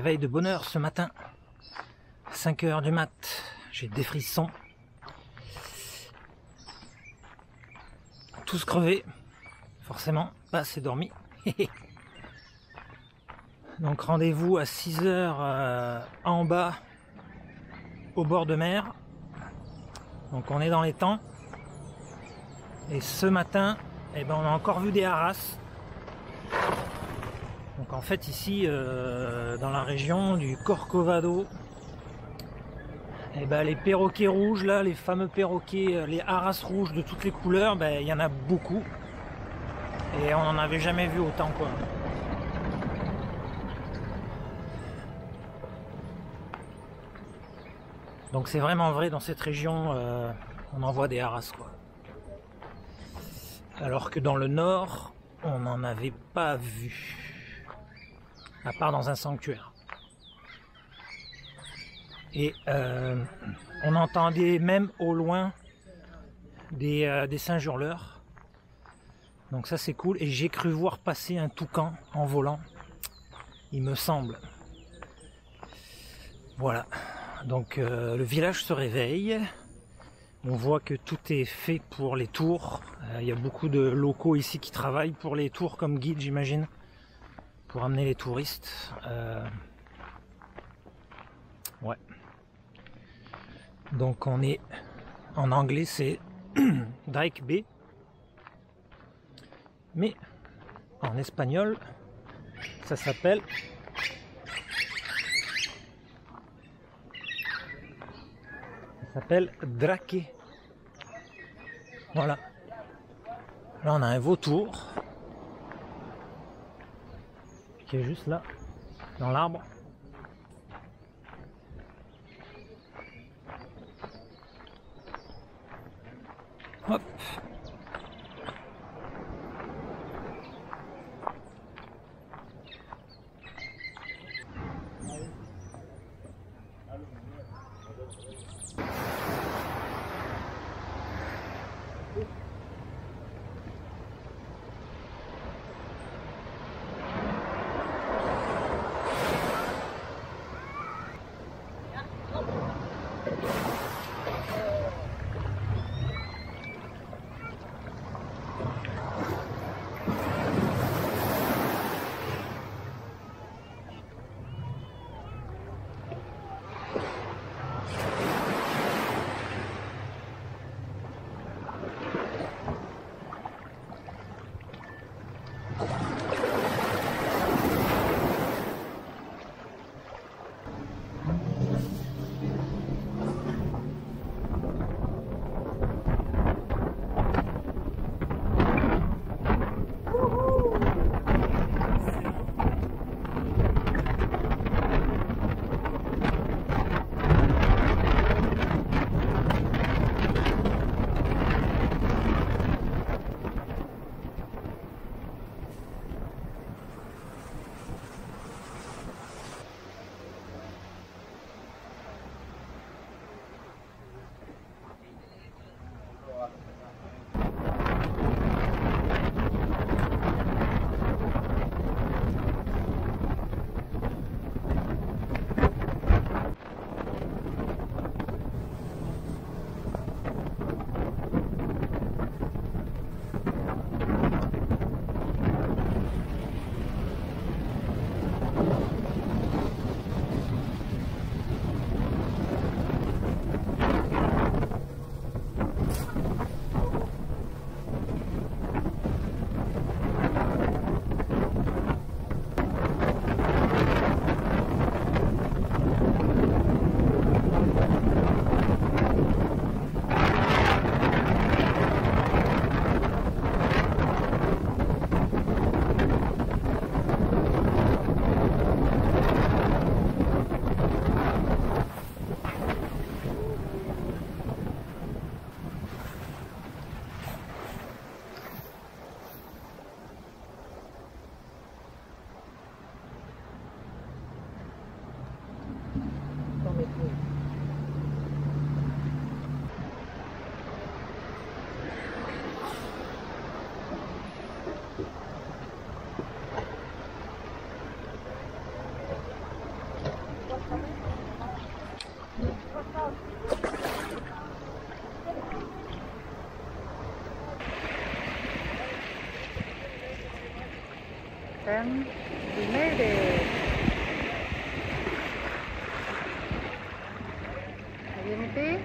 Réveil de bonne heure ce matin. 5 h du mat. J'ai des frissons. Tous crevés. Forcément, pas assez dormi. Donc rendez-vous à 6 h en bas, au bord de mer. Donc on est dans les temps. Et ce matin, eh ben, on a encore vu des haras. Donc en fait ici, dans la région du Corcovado, eh ben, les perroquets rouges, là, les fameux perroquets, les haras rouges de toutes les couleurs, ben, il y en a beaucoup. Et on n'en avait jamais vu autant, quoi. Donc c'est vraiment vrai, dans cette région, on en voit des haras, quoi. Alors que dans le nord, on n'en avait pas vu. À part dans un sanctuaire. Et on entendait même au loin des singes hurleurs. Donc ça c'est cool. Et j'ai cru voir passer un toucan en volant. Il me semble. Voilà. Donc le village se réveille. On voit que tout est fait pour les tours. Il y a beaucoup de locaux ici qui travaillent pour les tours comme guide, j'imagine. Pour amener les touristes. Ouais. Donc on est en anglais, c'est Drake Bay. Mais en espagnol, ça s'appelle Drake. Voilà. Là on a un vautour qui est juste là, dans l'arbre. Hop. Then we made it. Anything?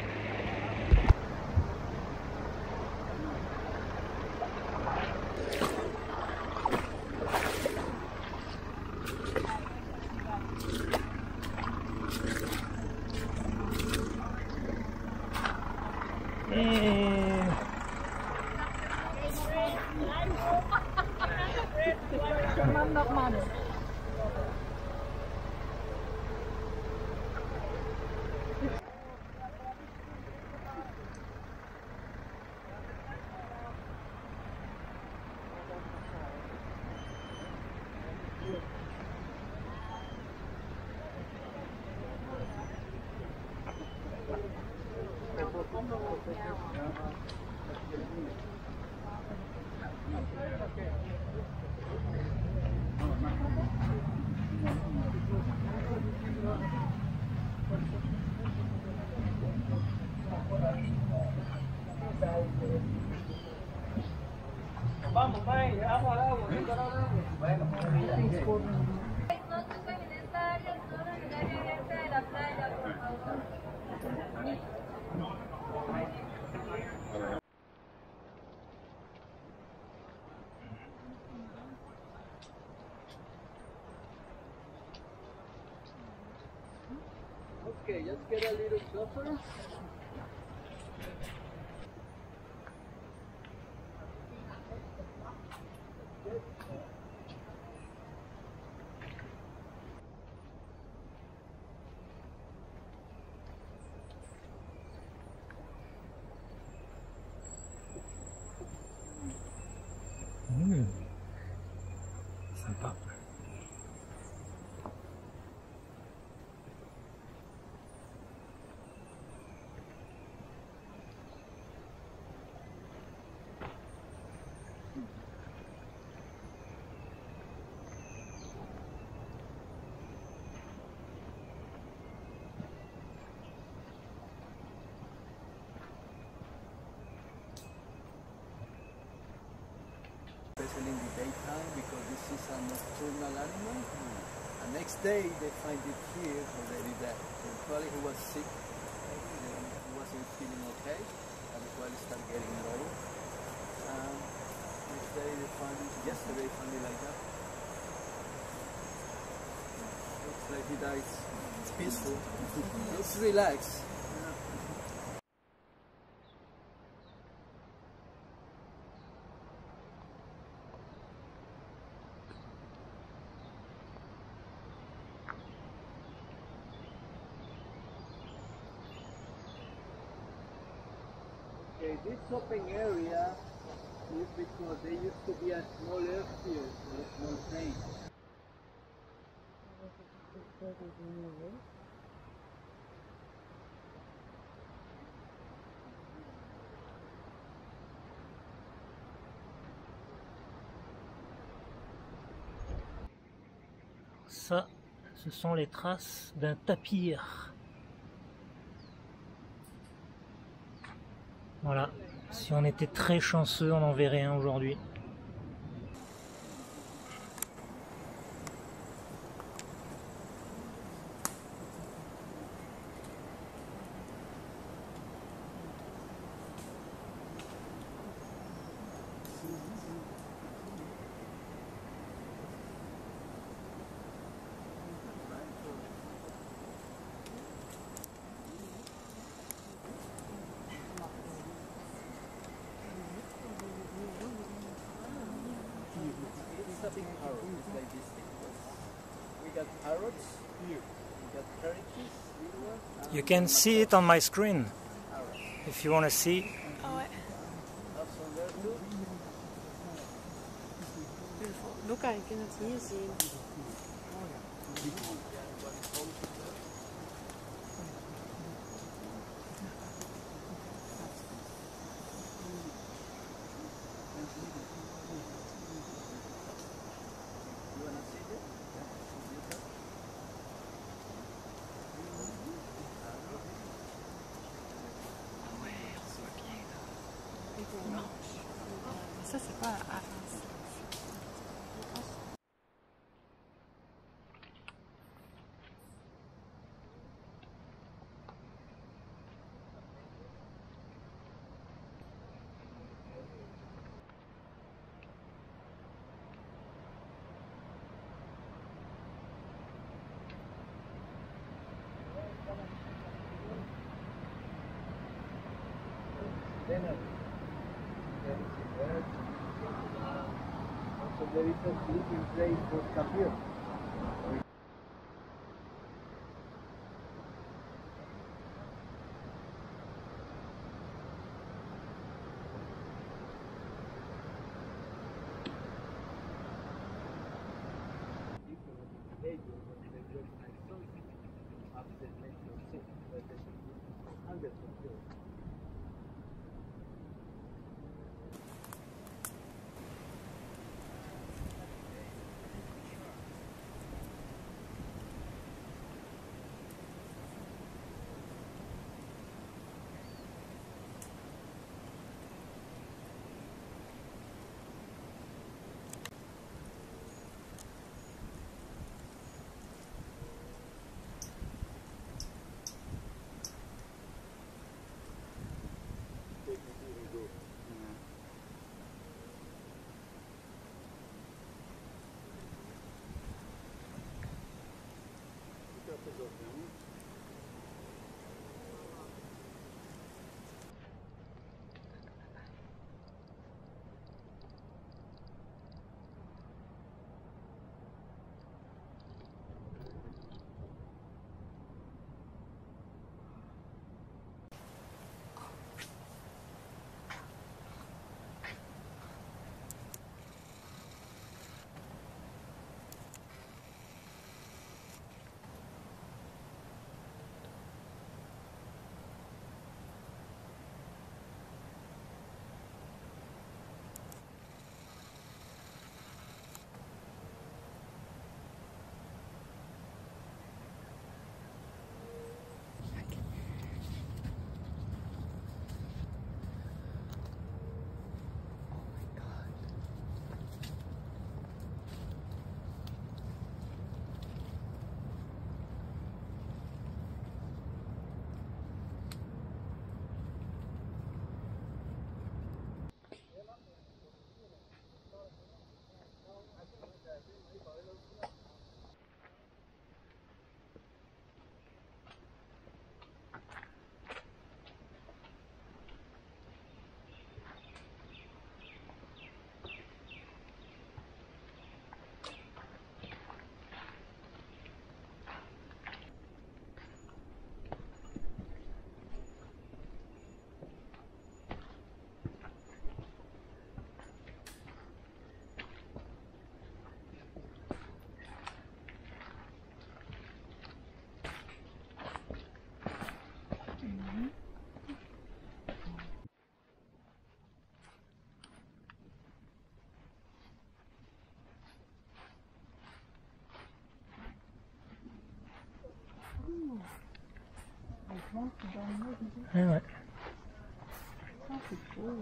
Okay, let's get a little closer. Sympa. Especially in the daytime, because this is a nocturnal animal. The next day they find it here already dead. So probably he was sick, maybe then he wasn't feeling okay, and the quality started getting low. Next day they found it, yesterday they found it like that. Looks like he dies. It's peaceful. Looks relaxed. Okay, this open area is because there used to be a small airfield, a small train. Ça, ce sont les traces d'un tapir. Voilà, si on était très chanceux, on en verrait un aujourd'hui. It's a big parrot, it's like this thing. We got parrots here, we got parakeets, little ones. You can see it on my screen, Parrots. if you want to see. Ah ouais. Have some there too. Luca, ich kann das nie sehen. You wanna see this? pour Orange. Ça, c'est pas à Reims. Also there is a sleeping place for Campion. Ouais, ouais. Ça, c'est beau.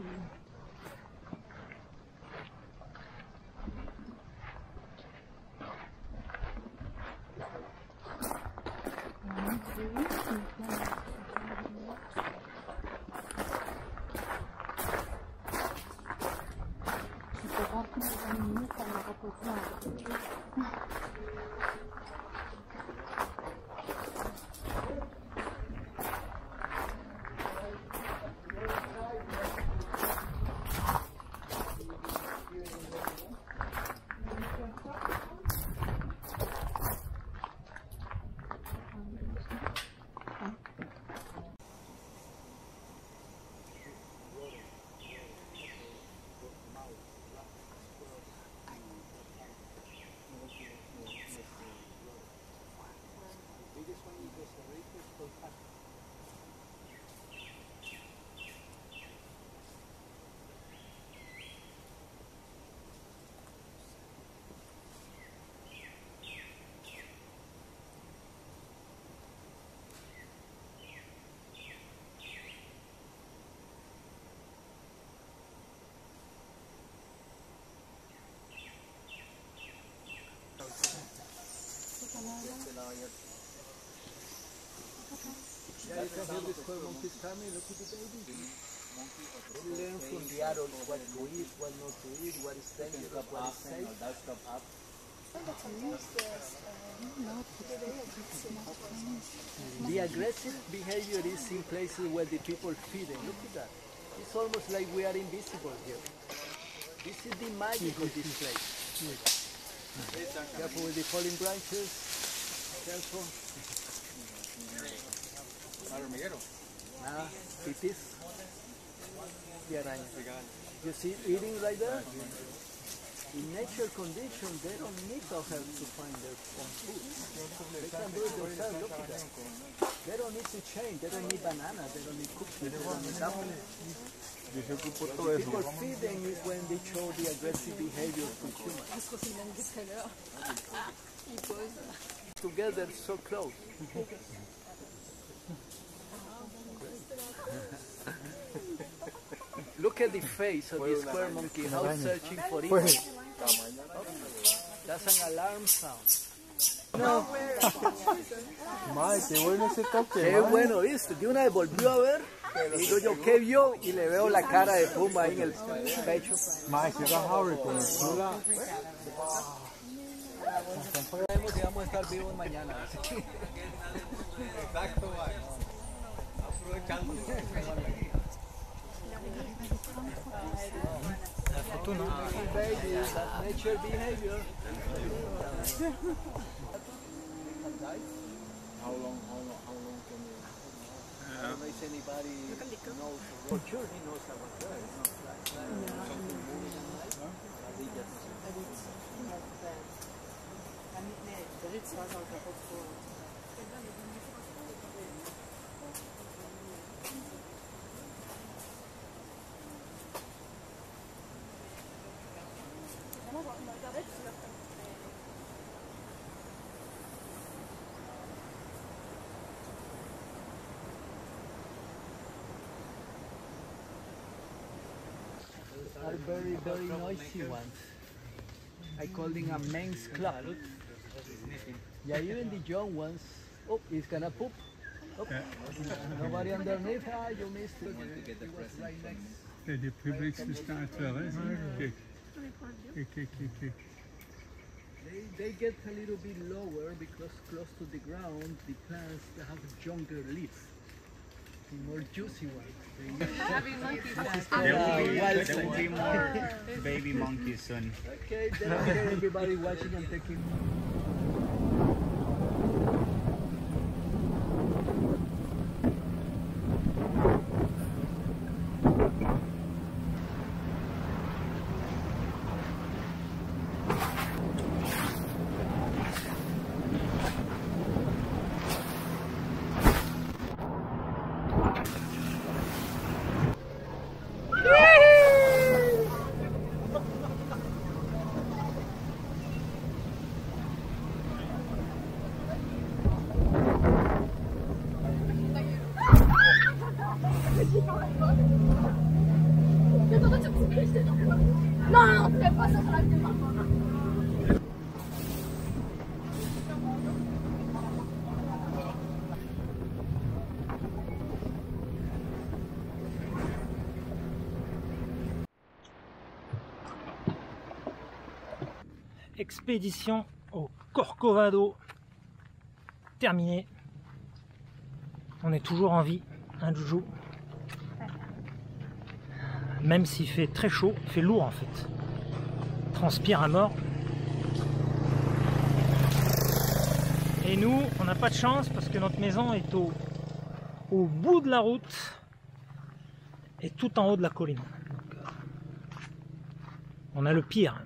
Yeah, you can hear the square monkeys coming. Look at the baby. They learn from the adults what to eat, what not to eat, what is dangerous, what is safe. The aggressive behavior is in places where the people feed them. Look at that. It's almost like we are invisible here. This is the magic of this place. Careful with the falling branches. Careful. Pipis. The araña. You see eating right there? In nature conditions, they don't need our help to find their own food. They can do it themselves. Look at that. They don't need to change. They don't need bananas. They don't need cookies. They don't need dumplings. People feed them when they show the aggressive behavior to humans. Together, so close. Look at the face of the square monkey, how it's searching for eating. That's an alarm sound. No. Mae, qué bueno ese toque. Qué bueno, ¿viste? De una vez volvió a ver. Y digo yo, ¿qué vio? Y le veo la cara de Puma ahí en el pecho. Mae, que era Harry con el chula. Sabemos que vamos a estar vivos mañana. Exacto, aprovechando. La photo, non? Baby, that's nature behavior. How long can you... I don't know if anybody knows. For sure he knows about that. Something moving at night. Are very, very noisy ones. I call them a men's club. Yeah, even the young ones. Oh, he's gonna poop. Oh. Nobody underneath. Ah, you missed it. He was right next. Het publiek staat wel, hè? Kijk. They get a little bit lower because close to the ground, the plants have younger leaves. The more juicy ones. There will be more baby monkeys soon. Okay, then everybody watching and taking. Non, fais pas ça, ça va être pas. Expédition au Corcovado terminée. On est toujours en vie, hein, Joujou? Même s'il fait très chaud, il fait lourd en fait. Transpire à mort. Et nous, on n'a pas de chance parce que notre maison est au bout de la route et tout en haut de la colline. Donc, on a le pire.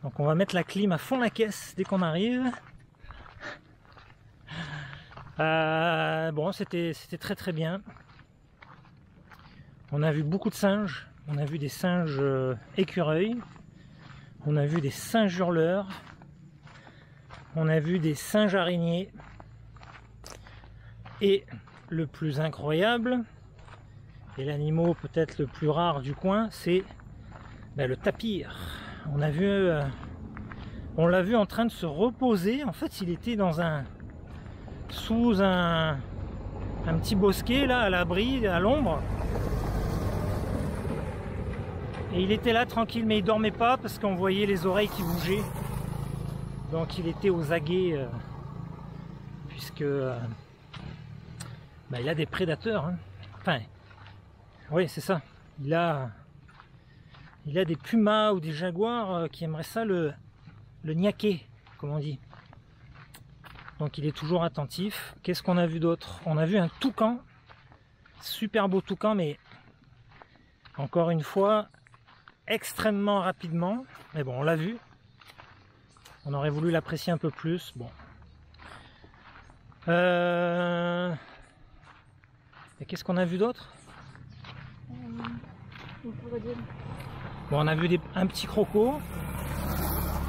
Donc on va mettre la clim à fond la caisse dès qu'on arrive. Bon, c'était très très bien. On a vu beaucoup de singes. On a vu des singes écureuils. On a vu des singes hurleurs. On a vu des singes araignées. Et le plus incroyable, et l'animal peut-être le plus rare du coin, c'est le tapir. On a vu On l'a vu en train de se reposer. En fait, il était dans sous un petit bosquet là, à l'abri, à l'ombre. Et il était là tranquille, mais il dormait pas parce qu'on voyait les oreilles qui bougeaient. Donc il était aux aguets, puisque bah, il a des prédateurs. Hein. Enfin, oui, c'est ça. Il a des pumas ou des jaguars qui aimeraient ça le niaquer, comme on dit. Donc il est toujours attentif. Qu'est-ce qu'on a vu d'autre? On a vu un toucan. Super beau toucan, mais encore une fois, extrêmement rapidement. Mais bon, on l'a vu. On aurait voulu l'apprécier un peu plus. Bon. Et qu'est-ce qu'on a vu d'autre? Bon, on a vu un petit croco,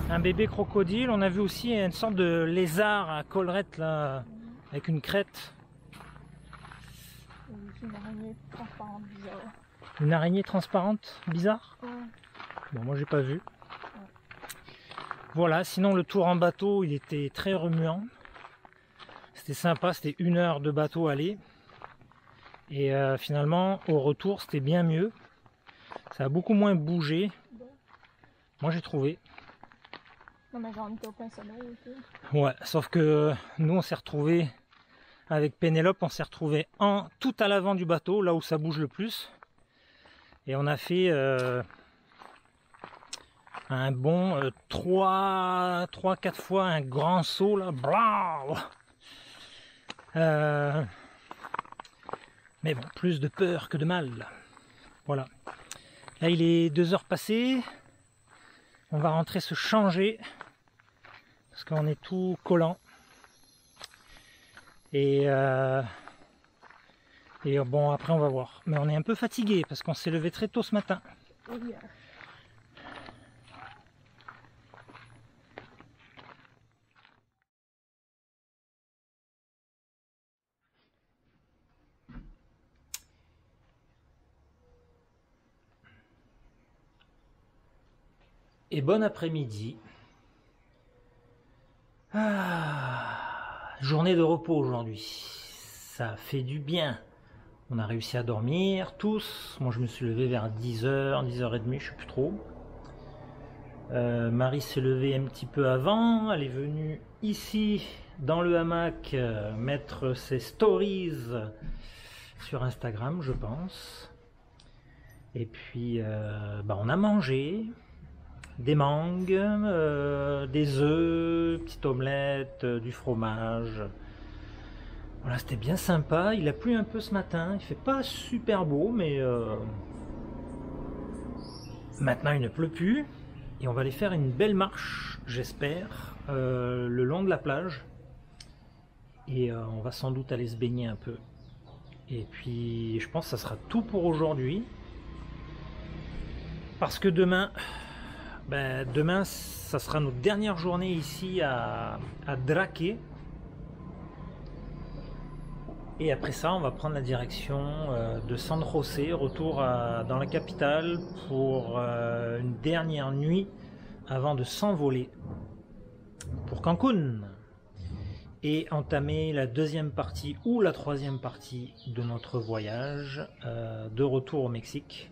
un bébé crocodile. On a vu aussi une sorte de lézard à collerette là, avec une crête. Une araignée transparente bizarre. Une araignée transparente bizarre? Ouais. Bon, moi j'ai pas vu. Voilà, sinon le tour en bateau il était très remuant. C'était sympa, c'était 1 heure de bateau aller. Et finalement au retour c'était bien mieux. Ça a beaucoup moins bougé. Moi j'ai trouvé. Non mais genre on était au plein soleil aussi. Ouais, sauf que nous on s'est retrouvés avec Pénélope, on s'est retrouvés tout à l'avant du bateau, là où ça bouge le plus. Et on a fait un bon 3-4 fois un grand saut là. Mais bon, plus de peur que de mal. Voilà. Là il est 2 heures passées. On va rentrer se changer. Parce qu'on est tout collant. Et bon, après on va voir. Mais on est un peu fatigué parce qu'on s'est levé très tôt ce matin. Oui. Et bon après-midi. Journée de repos aujourd'hui. Ça fait du bien. On a réussi à dormir tous. Moi je me suis levé vers 10h, 10h30, je sais plus trop. Marie s'est levée un petit peu avant. Elle est venue ici dans le hamac mettre ses stories sur Instagram, je pense. Et puis on a mangé. Des mangues, des œufs, petite omelette, du fromage. Voilà, c'était bien sympa. Il a plu un peu ce matin. Il fait pas super beau, mais maintenant il ne pleut plus. Et on va aller faire une belle marche, j'espère, le long de la plage. Et on va sans doute aller se baigner un peu. Et puis je pense que ça sera tout pour aujourd'hui. Parce que demain... demain, ça sera notre dernière journée ici à Draque. Et après ça, on va prendre la direction de San José, retour dans la capitale pour une dernière nuit avant de s'envoler pour Cancun. Et entamer la deuxième partie ou la troisième partie de notre voyage de retour au Mexique.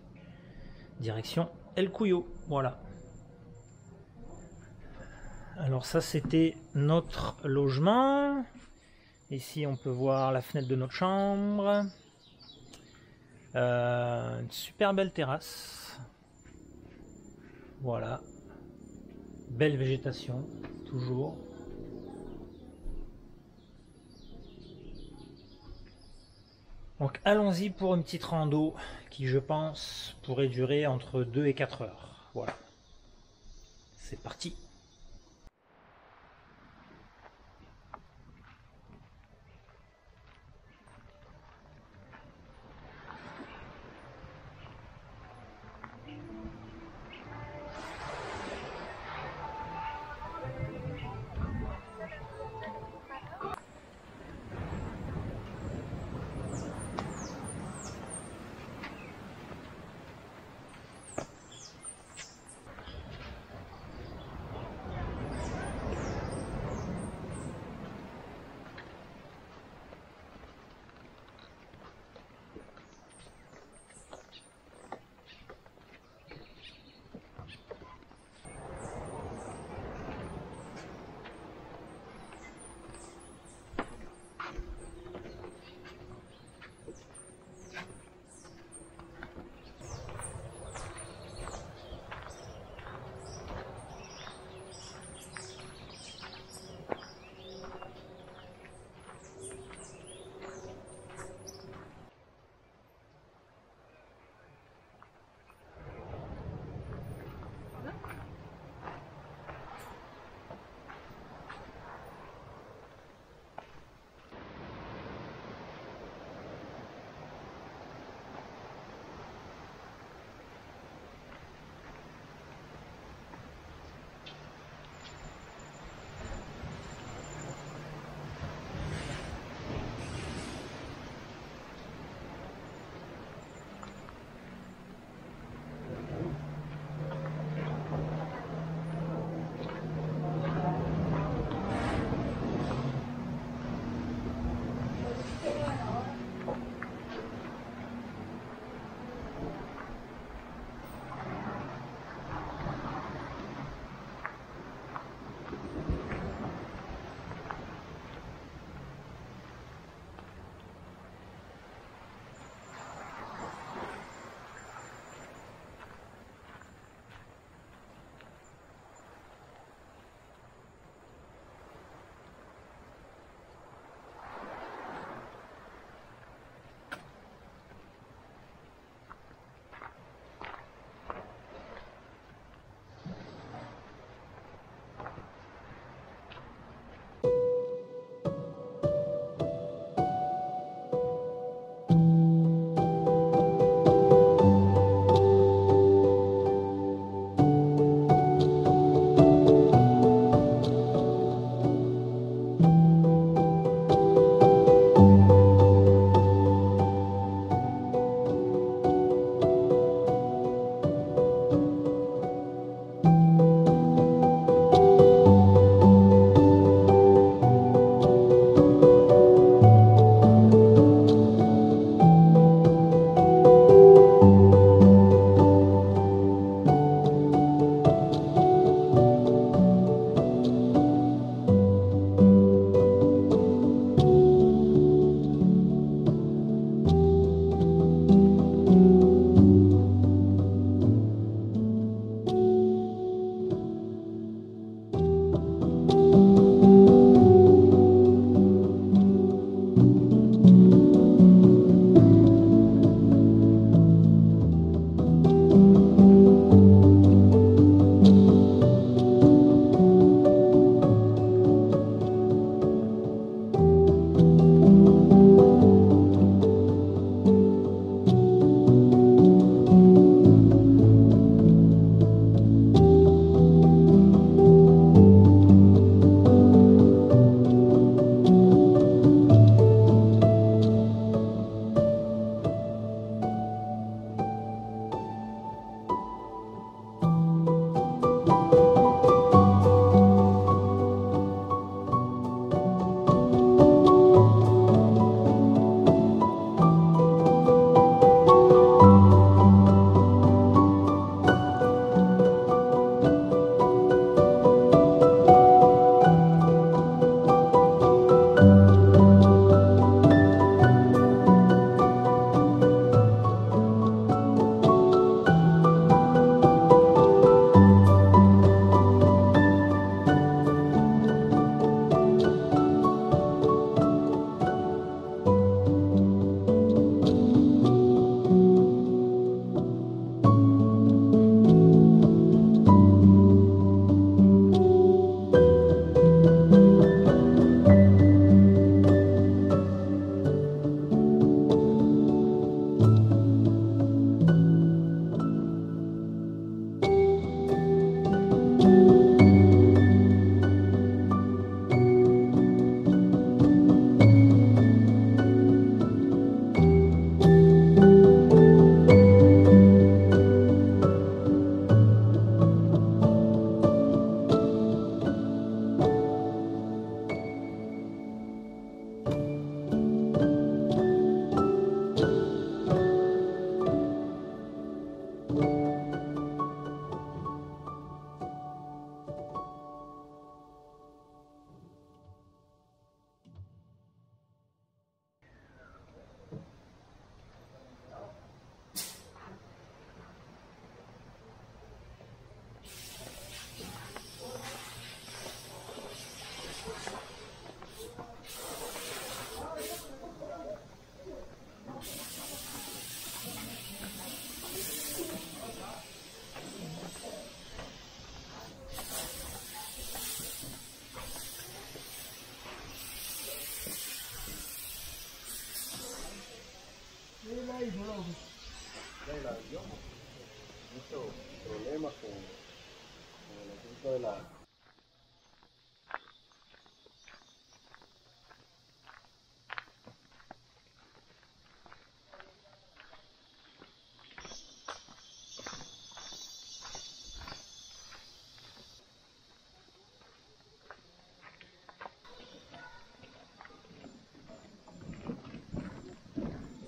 Direction El Cuyo. Voilà. Alors ça c'était notre logement. Ici on peut voir la fenêtre de notre chambre. Une super belle terrasse. Voilà. Belle végétation, toujours. Donc allons-y pour une petite rando qui je pense pourrait durer entre 2 et 4 heures. Voilà. C'est parti.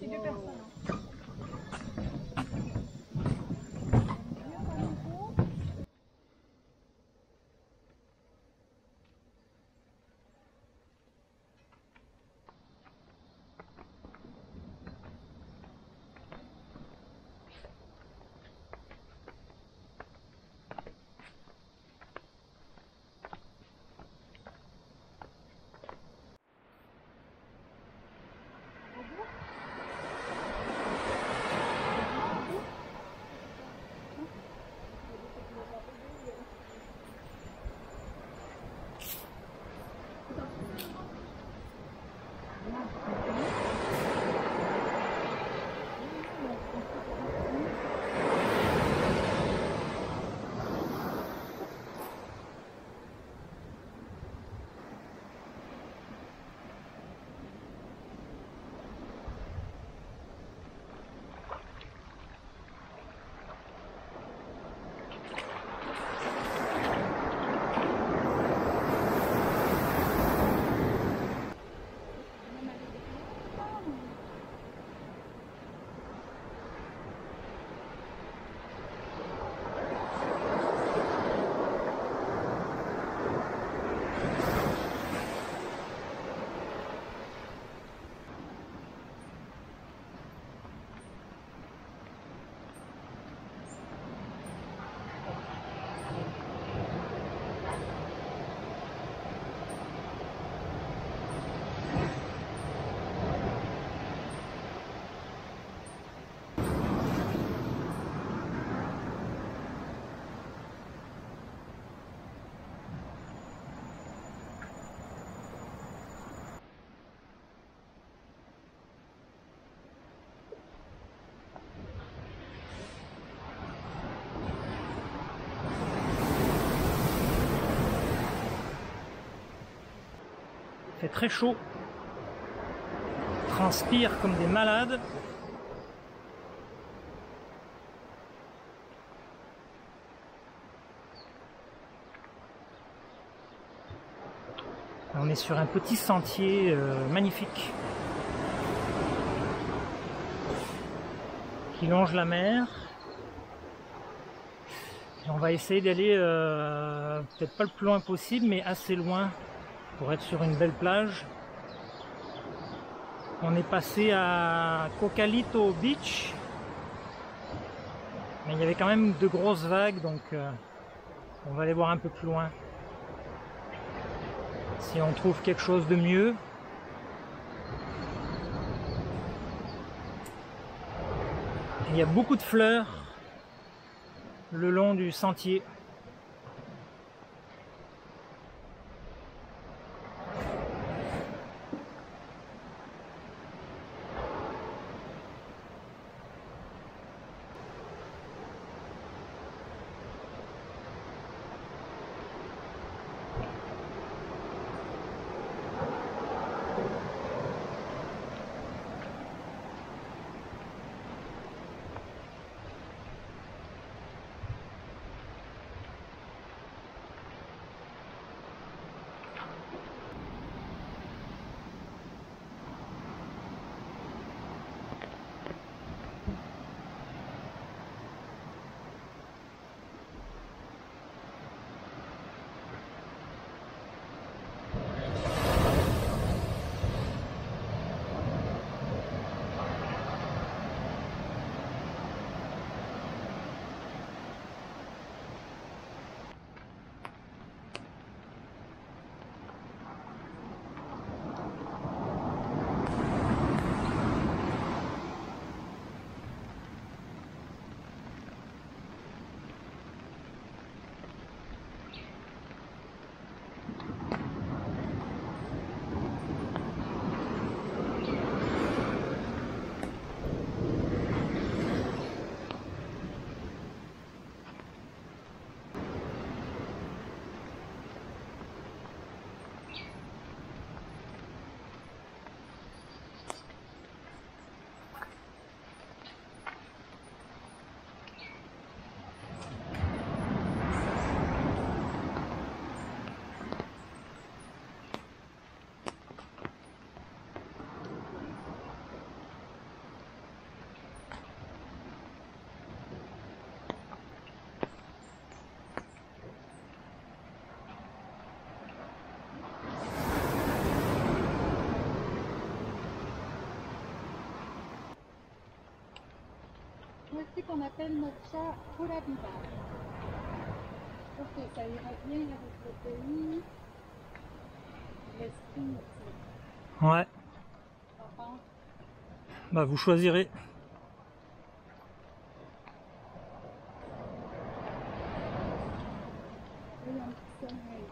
C'est 2 personnes. Hein. Il fait très chaud. On transpire comme des malades. On est sur un petit sentier magnifique qui longe la mer. Et on va essayer d'aller peut-être pas le plus loin possible, mais assez loin pour être sur une belle plage. On est passé à Cocalito Beach, mais il y avait quand même de grosses vagues, donc on va aller voir un peu plus loin si on trouve quelque chose de mieux. Il y a beaucoup de fleurs le long du sentier. Voici qu'on appelle notre chat Pura Vida. Ok, ça ira bien avec le pays. L'esprit aussi. Ouais. Papa. Bah vous choisirez. Il y a un petit sommeil.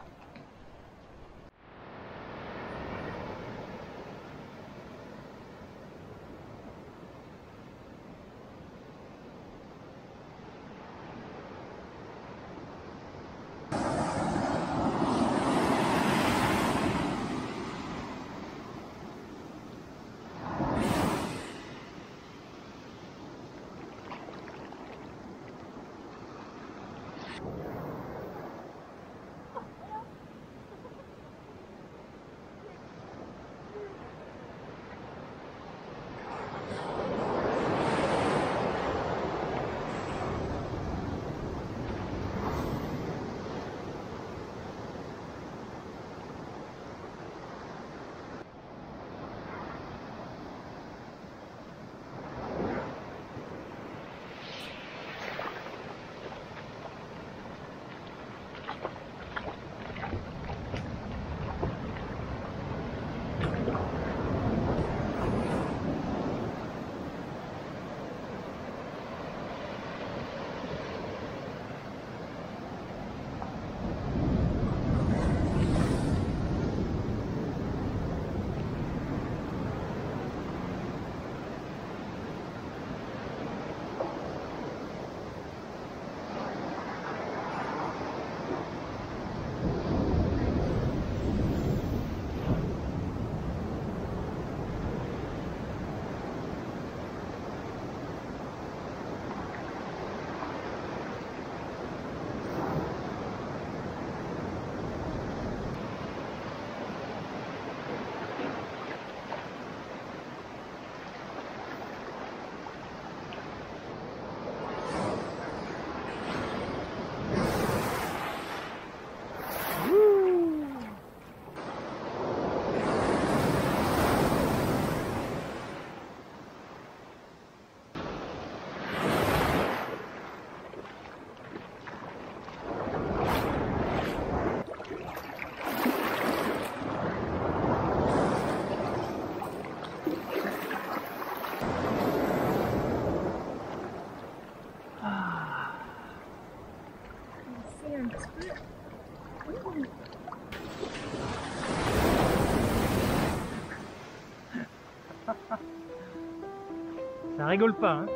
Un petit peu. Ça rigole pas, hein.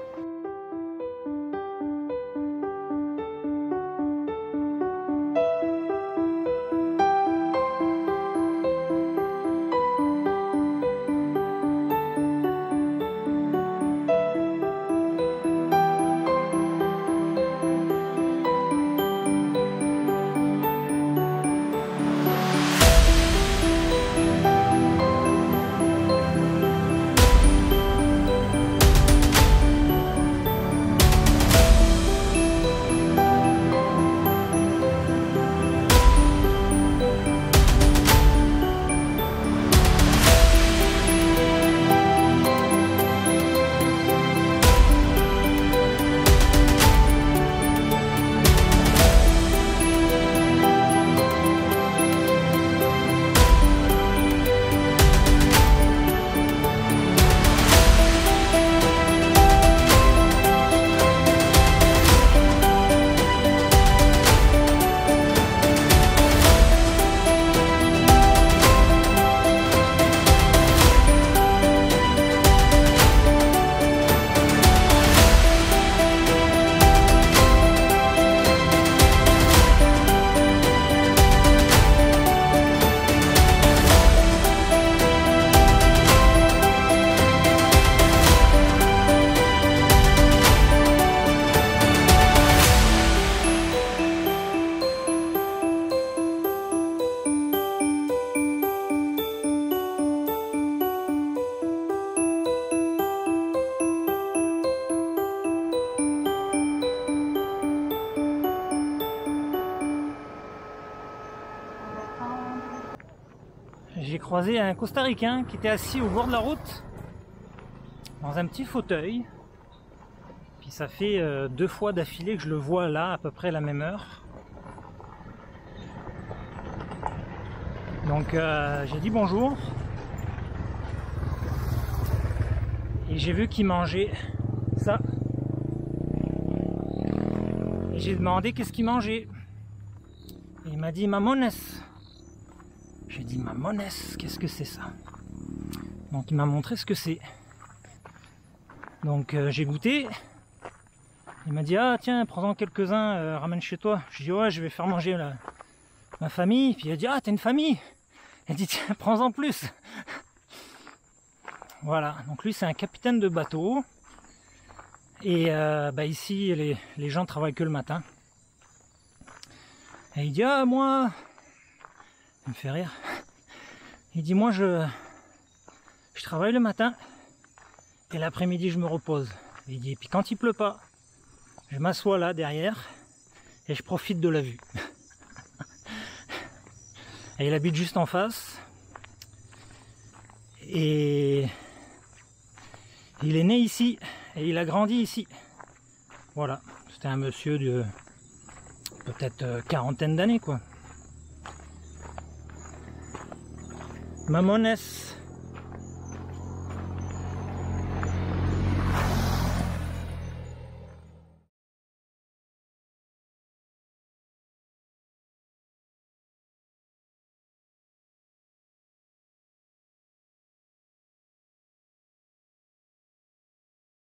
J'ai croisé un Costaricain qui était assis au bord de la route dans un petit fauteuil. Puis Puis ça fait 2 fois d'affilée que je le vois là, à peu près à la même heure. Donc j'ai dit bonjour. Et j'ai vu qu'il mangeait ça. Et j'ai demandé qu'est-ce qu'il mangeait. Et il m'a dit mamones. J'ai dit mamones, qu'est-ce que c'est ça? Donc il m'a montré ce que c'est. Donc j'ai goûté. Il m'a dit ah tiens prends-en quelques-uns, ramène chez toi. J'ai dit ouais je vais faire manger ma famille. Puis il a dit ah t'as une famille. Il a dit tiens prends-en plus. Voilà, donc lui c'est un capitaine de bateau. Et ici les gens travaillent que le matin. Et il dit ah moi, il me fait rire. Il dit moi je travaille le matin et l'après-midi je me repose. Et il dit et puis quand il pleut pas, je m'assois là derrière et je profite de la vue. Et il habite juste en face. Et il est né ici et il a grandi ici. Voilà, c'était un monsieur de peut-être quarantaine d'années quoi. Mamones.